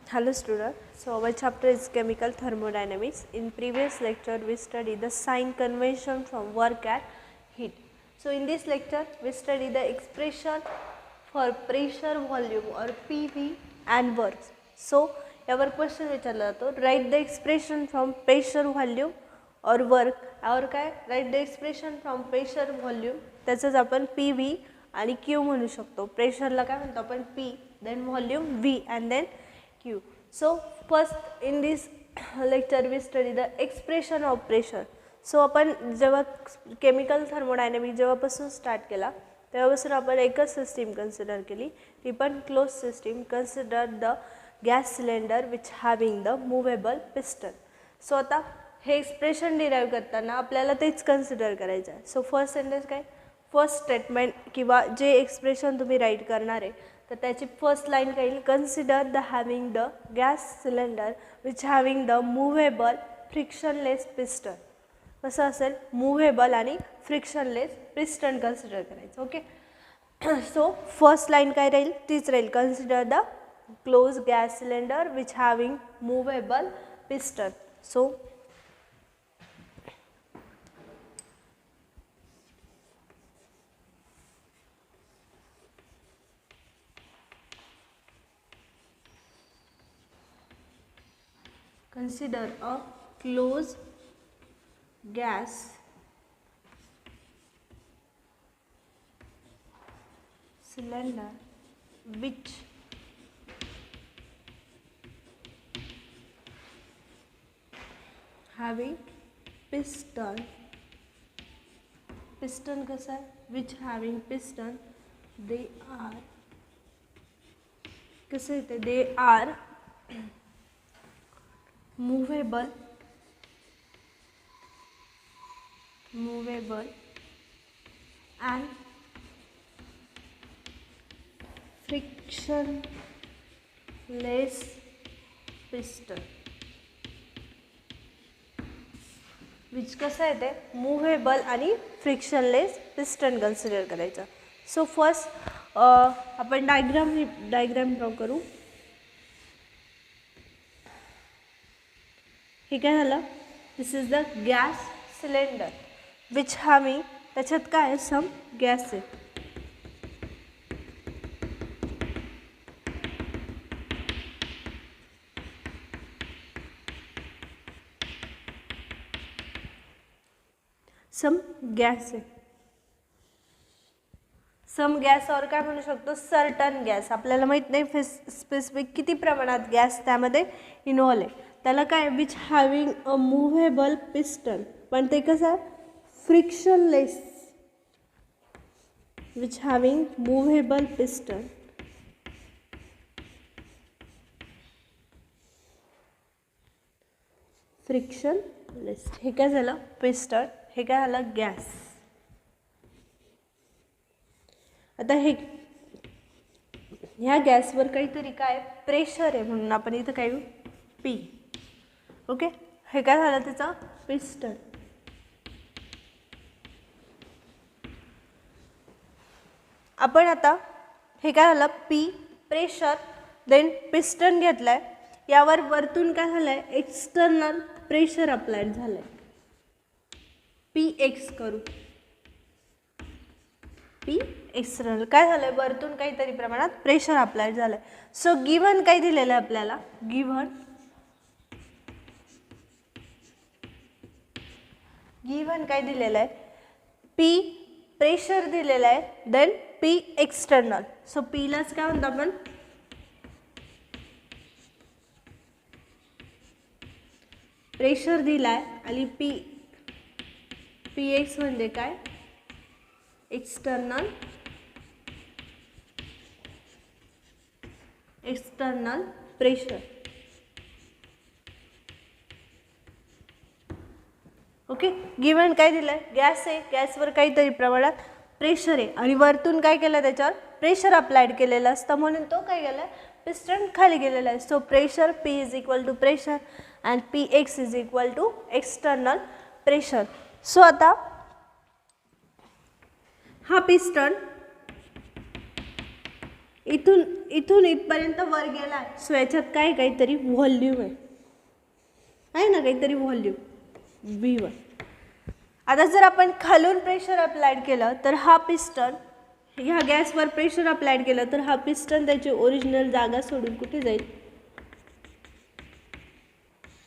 Hello student. So our chapter is chemical thermodynamics. In previous lecture we studied the sign convention from work at heat. So in this lecture we study the expression for pressure, volume or PV and work. So यावर question विचारला जातो, right the expression from pressure volume और work और काय right the expression from pressure volume त्याचंच आपण P V आणि Q म्हणू शकतो. प्रेशरला काय म्हणतो आपण P, then volume V and then Q. So first in this lecture we study the expression of pressure. So आपण जेव्हा केमिकल थर्मोडायनॅमिक जेव्हापासून स्टार्ट केला तेव्हापासून आपण एकच सिस्टीम कन्सिडर केली, ती पण close system. Consider the gas cylinder which having the movable piston. So आता हे एक्सप्रेशन डिराईव्ह करताना आपल्याला तेच कन्सिडर करायचं आहे. सो फर्स्ट सेंटेन्स काय, फर्स्ट स्टेटमेंट किंवा जे एक्सप्रेशन तुम्ही राईट करणार आहे तर त्याची फर्स्ट लाईन काय येईल, consider the having the gas cylinder which having the movable frictionless piston. कसं असेल, मूव्हेबल आणि फ्रिक्शनलेस पिस्टन कन्सिडर करायचं. ओके, सो फर्स्ट लाईन काय राहील, तीच राहील, consider the close gas cylinder which having movable piston. So consider a closed gas cylinder which having piston कसा आहे, which having piston, they are कसं येते, they are movable and frictionless piston. Which कसं आहे ते मूव्हेबल आणि frictionless piston consider करायचं. So first आपण डायग्राम ड्रॉ करू. हे काय झालं, this is the gas cylinder which having, त्याच्यात काय आहे, सम गॅस आहे. सम गॅस आहे. सम गॅस और काय म्हणू शकतो, सर्टन गॅस. आपल्याला माहीत नाही स्पेसिफिक किती प्रमाणात गॅस त्यामध्ये इन्व्हॉल्व आहे. त्याला काय, which having a movable piston, पण ते कसं आहे, frictionless, which having movable piston. Frictionless, हे काय झालं पिस्टन, हे काय झालं गॅस. आता हे ह्या गॅसवर काहीतरी काय प्रेशर आहे म्हणून आपण इथं काय पी. ओके, हे काय झालं त्याचा पिस्टन. आपण आता हे काय झालं पी प्रेशर, देन पिस्टन घेतलाय, यावर वरतून काय झालंय, एक्सटर्नल प्रेशर अप्लाइड झालंय, पी एक्स करू, पी एक्सटर्नल काय झालंय, वरतून काहीतरी प्रमाणात प्रेशर अप्लाइड झालंय. सो गिव्हन काय दिलेलं आहे आपल्याला, गिव्हन काय दिलेलं आहे, पी प्रेशर दिलेलं आहे, देन पी एक्सटर्नल. सो पीलाच काय म्हणतो आपण प्रेशर दिलाय आणि पी एक्स म्हणजे काय, एक्सटर्नल प्रेशर. ओके, गिव्हन काय दिलंय, गॅस आहे, गॅसवर काहीतरी प्रमाणात प्रेशर आहे आणि वरतून काय केलं, त्याच्यावर प्रेशर अप्लाइड केलेलं असतं म्हणून तो काय केलाय, पिस्टन खाली गेलेला आहे. So pressure P is equal to pressure and P X is equal to external pressure. So आता हा पिस्टन इथून इथून इथपर्यंत वर गेला आहे. सो याच्यात काय काहीतरी व्हॉल्यूम आहे ना, काहीतरी व्हॉल्यूम V1. आता जर आपण खालून प्रेशर अप्लाइड केलं तर हा पिस्टन ह्या गॅसवर प्रेशर अप्लाइड केलं तर हा पिस्टन त्याची ओरिजिनल जागा सोडून कुठे जाईल,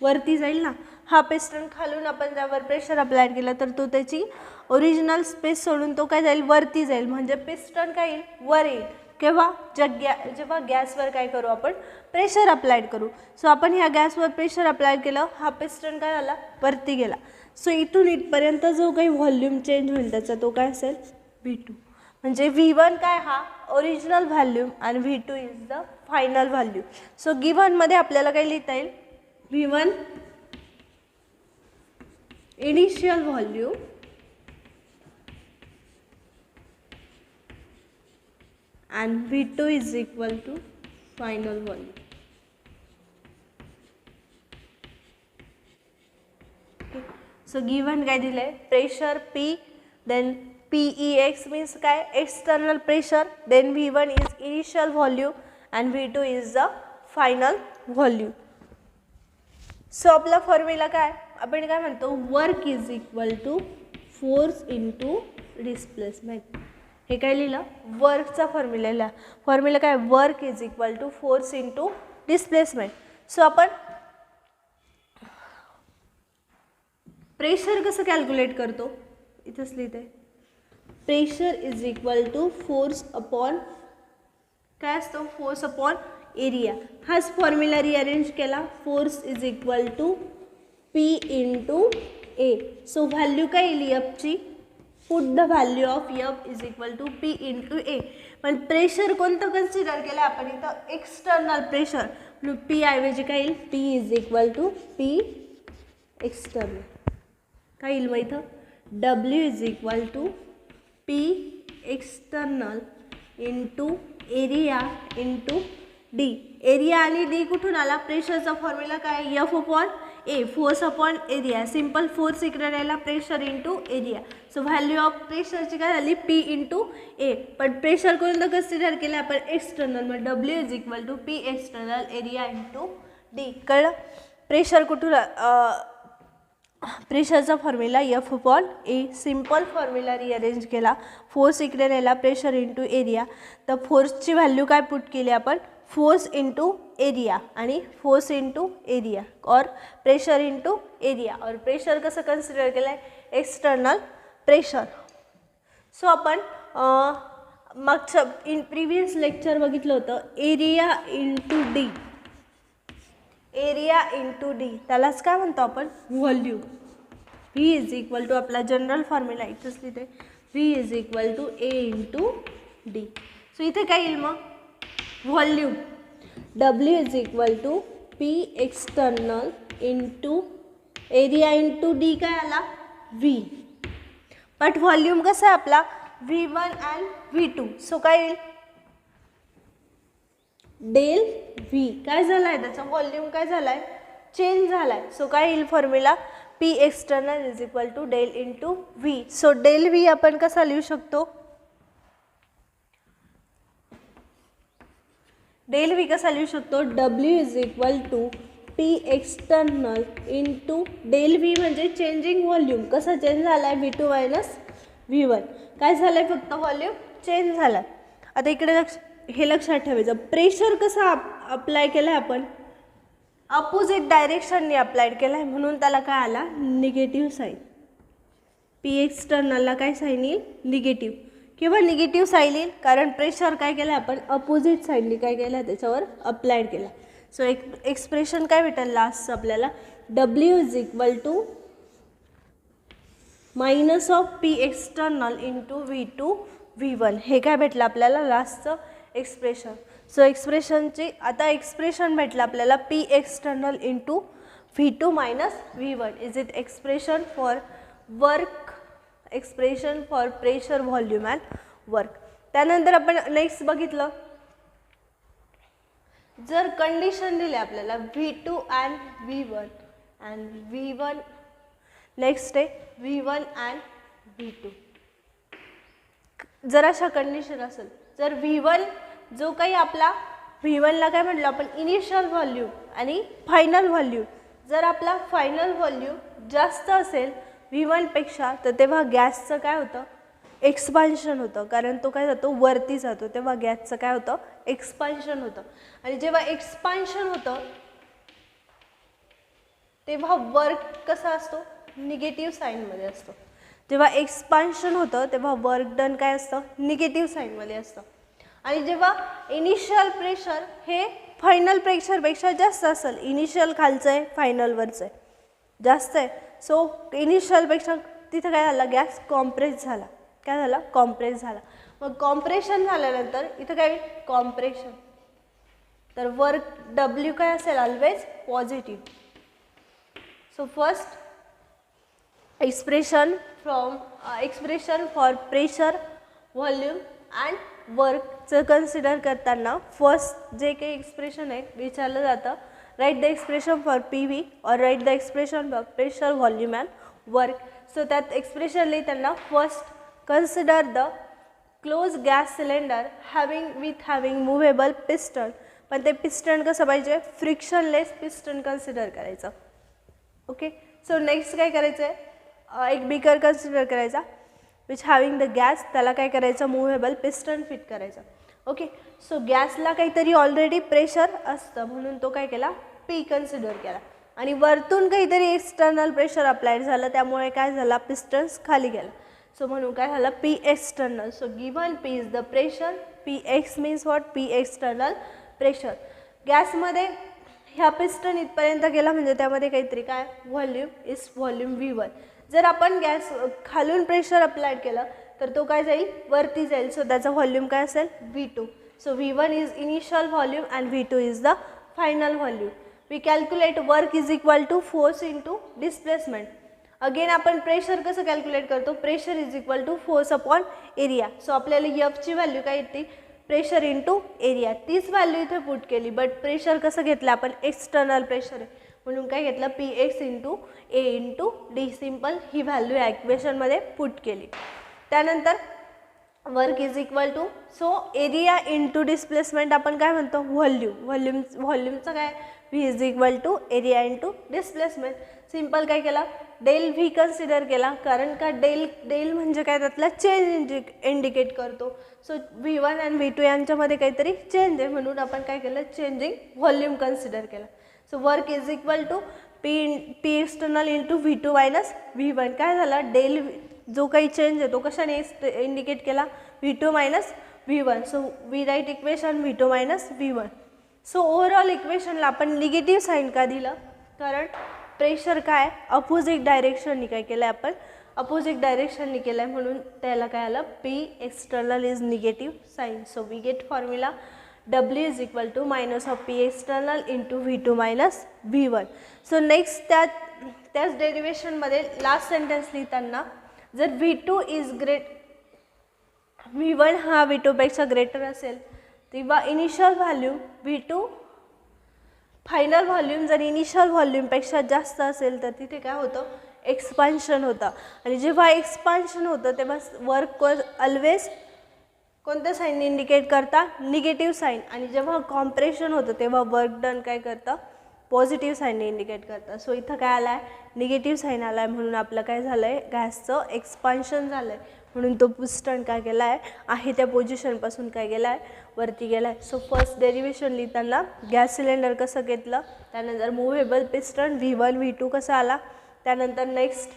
वरती जाईल ना. हा पिस्टन खालून आपण त्यावर प्रेशर अप्लाइड केलं तर तो त्याची ओरिजिनल स्पेस सोडून तो काय जाईल, वरती जाईल. म्हणजे पिस्टन काय येईल, वर येईल. केव्हा, जेव्हा गॅसवर काय करू आपण, प्रेशर अप्लाइड करू. सो आपण ह्या गॅसवर प्रेशर अप्लाइड केलं, हा पिस्टन काय झाला, वरती गेला. सो इथून इथपर्यंत जो काही व्हॉल्यूम चेंज होईल त्याचा तो काय असेल, V2. म्हणजे V1 काय, हा ओरिजिनल व्हॉल्यूम आणि V2 is the final value. So गिव्हनमध्ये आपल्याला काय लिहिता येईल, V1 initial volume and V2 is equal to final volume. Okay. So given काय दिले, pressure P, then PEX means काय, external pressure, then V1 is initial volume and V2 is the final volume. So आपला formula काय, आपण काय म्हणतो, work is equal to force into displacement. हे काय लिहिलं, वर्कचा फॉर्म्युला लिहिला. फॉर्म्युला काय, work is equal to force into displacement. So आपण प्रेशर कसं कॅल्क्युलेट करतो, इथंच लिहिते, pressure is equal to force upon काय असतो, फोर्स अपॉन एरिया. हाच फॉर्म्युला रिअरेंज केला, force is equal to P into A. So value काय येईल एफची, put the value of F is equal to P into A. पण pressure कोणतं consider केलं आपण इथं, एक्सटर्नल प्रेशर. म्हणून P ऐवजी काय येईल, P is equal to P external. काय येईल मग इथं, W is equal to P external into area into D. Area आणि D कुठून आला, प्रेशरचा फॉर्म्युला काय, F upon A, force upon area. Simple force इकडे राहिला, pressure into area. So value of प्रेशरची काय झाली, P इंटू A. पण प्रेशर कोणतं कन्सिडर केलं आपण, एक्सटर्नल. मग W is equal to P external area into D. कळलं, प्रेशर कुठून, प्रेशरचा formula F upon A. Simple formula rearrange केला, फोर्स इकडे राहिला, प्रेशर इंटू एरिया. तर फोर्सची व्हॅल्यू काय पुट केली आपण, फोर्स इंटू एरिया आणि फोर्स इंटू एरिया और प्रेशर इंटू एरिया. और प्रेशर कसं कन्सिडर केलं आहे, एक्सटर्नल प्रेशर. सो आपण मागच्या प्रिव्हियस लेक्चर बघितलं होतं, area into D, area into D, त्यालाच काय म्हणतो आपण, volume. V is equal to आपला जनरल फॉर्म्युला इथंच लिहिते, V is equal to A into D. So इथे काय येईल मग, volume W is equal to P external into area into D काय आला, V. बट व्हॉल्यूम कसा आहे आपला, V1 अँड V2. सो काय येईल, डेल V. काय झालं आहे, त्याचा व्हॉल्यूम काय झाला आहे, चेंज झाला आहे. सो काय येईल formula, P external is equal to del into V. So del V आपण कसा लिहू शकतो, डेल V कसा लिहू शकतो, W is equal to P external into del V म्हणजे चेंजिंग व्हॉल्यूम. कसा चेंज झाला आहे, V2 मायनस V1. काय झालं आहे, फक्त व्हॉल्यूम चेंज झाला आहे. आता इकडे हे लक्षात ठेवायचं, प्रेशर कसा अप्लाय केला आहे आपण, अपोजिट डायरेक्शनने अप्लाइड केला आहे, म्हणून त्याला काय आला, निगेटिव्ह साईन. P एक्सटर्नलला काय साईन येईल, निगेटिव्ह. किंवा निगेटिव्ह साईन येईल, कारण प्रेशर काय केलं आपण, अपोजिट साईडने काय केलं, त्याच्यावर अप्लाइड केला. सो एक्सप्रेशन काय भेटेल लास्ट आपल्याला, W is equal to minus of P external into V2 V1. हे काय भेटलं आपल्याला लास्टचं एक्सप्रेशन. सो एक्सप्रेशनची आता एक्सप्रेशन भेटलं आपल्याला, P external into V2 minus V1 is it expression for work, expression for pressure, volume and work. त्यानंतर आपण next बघितलं, जर कंडिशन दिली आपल्याला V2 and V1 and V1, next आहे V1 अँड V2. जर अशा कंडिशन असेल, जर V1 जो काही आपला V1ला काय म्हटलं आपण इनिशियल व्हॉल्यूम आणि फायनल व्हॉल्यूम, जर आपला फायनल व्हॉल्यूम जास्त असेल V1 पेक्षा तर तेव्हा गॅसचं काय होतं एक्सपान्शन होतं, कारण तो काय जातो वरती जातो, तेव्हा गॅसचं काय होतं एक्सपान्शन होतं. आणि जेव्हा एक्सपान्शन होतं तेव्हा वर्क कसा असतो निगेटिव्ह साईनमध्ये असतो. जेव्हा एक्सपान्शन होतं तेव्हा वर्क डन काय असतं निगेटिव्ह साईनमध्ये असतं. आणि जेव्हा इनिशियल प्रेशर हे फायनल प्रेशरपेक्षा जास्त असेल, इनिशियल खालचं आहे फायनलवरचं आहे जास्त आहे, सो इनिशियलपेक्षा तिथं काय झालं गॅस कॉम्प्रेस झाला. काय झालं कॉम्प्रेस झाला. मग कॉम्प्रेशन झाल्यानंतर इथं काय कॉम्प्रेशन, तर वर्क W काय असेल always positive. So first expression for pressure, volume and work चं कन्सिडर करताना फर्स्ट जे काही एक्सप्रेशन आहे विचारलं जातं write the expression for PV और write the expression for pressure volume and work. So त्यात एक्सप्रेशन लिहिताना first consider the close gas cylinder having movable piston, पण ते पिस्टन कसं पाहिजे फ्रिक्शनलेस पिस्टन कन्सिडर करायचं. ओके, सो नेक्स्ट काय करायचं आहे एक बीकर कन्सिडर करायचा विच हॅविंग द गॅस, त्याला काय करायचं मुव्हेबल पिस्टन फिट करायचं. ओके, सो गॅसला काहीतरी ऑलरेडी प्रेशर असतं म्हणून तो काय केला P कन्सिडर केला आणि वरतून काहीतरी एक्सटर्नल प्रेशर अप्लाइड झालं त्यामुळे काय झाला पिस्टन्स खाली गेला. सो म्हणून काय झालं P external. So given P is the pressure, Px means what P external pressure. गॅसमध्ये ह्या पिस्टन इथपर्यंत गेला म्हणजे त्यामध्ये काहीतरी काय व्हॉल्यूम इज व्हॉल्यूम V1. जर आपण गॅस खालून प्रेशर अप्लाइड केलं तर तो काय जाईल वरती जाईल, सो त्याचा व्हॉल्यूम काय असेल V2. So V1 is initial volume and V2 is the final volume. We calculate work is equal to force into displacement. Again आपण प्रेशर कसं कॅल्क्युलेट करतो pressure is equal to force upon area. So आपल्याला Fची value काय येते pressure into area, तीच value इथे put केली बट प्रेशर कसं घेतलं आपण एक्सटर्नल प्रेशर आहे म्हणून काय घेतलं Px into A into D. Simple ही व्हॅल्यू या इक्वेशनमध्ये पुट केली. त्यानंतर work is equal to so area into displacement आपण काय म्हणतो व्हॉल्यूमचं काय V is equal to area into displacement. Simple काय केला डेल V कन्सिडर केला कारण का डेल म्हणजे काय त्यातला चेंज इंडिकेट करतो. सो V1 आणि V2 यांच्यामध्ये काहीतरी चेंज आहे म्हणून आपण काय केलं चेंजिंग व्हॉल्यूम कन्सिडर केला. So work is equal to P external into V2 minus V1. काय झाला डेल जो काही चेंज आहे तो कशाने इंडिकेट केला V2 minus V1. So we write equation V2 minus V1. So overall इक्वेशनला आपण निगेटिव्ह साईन का दिलं कारण प्रेशर काय अपोजिट डायरेक्शननी काय केलं आहे आपण अपोजिट डायरेक्शननी केलं आहे म्हणून त्याला काय आलं P external is negative sign. So we get formula W is equal to minus of P external into V2 minus V1. So next त्याच डेरिवेशनमध्ये लास्ट सेंटेन्स लिहिताना जर V2 इज V1 हा V2पेक्षा ग्रेटर असेल तेव्हा initial volume V2 final volume जर initial व्हॉल्यूमपेक्षा जास्त असेल तर तिथे काय होतं एक्सपान्शन होतं आणि जेव्हा एक्सपान्शन होतं तेव्हा वर्क ऑलवेज कोणत्या साईनने इंडिकेट करता निगेटिव्ह साईन आणि जेव्हा कॉम्प्रेशन होतं तेव्हा वर्क डन काय करतं पॉझिटिव्ह साईनने इंडिकेट करतं. सो इथं काय आलं आहे निगेटिव्ह साईन आला आहे म्हणून आपलं काय झालं आहे गॅसचं एक्सपान्शन झालं आहे म्हणून तो पिस्टन काय गेला आहे त्या पोझिशनपासून काय गेला आहे वरती गेला आहे. सो फर्स्ट डेरिवेशन लिहिताना गॅस सिलेंडर कसं घेतलं त्यानंतर मुव्हेबल पिस्टन V1 V2 कसं आला त्यानंतर नेक्स्ट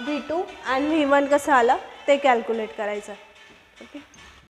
V2 आणि V1 कसं आलं ते कॅल्क्युलेट करायचं. ओके.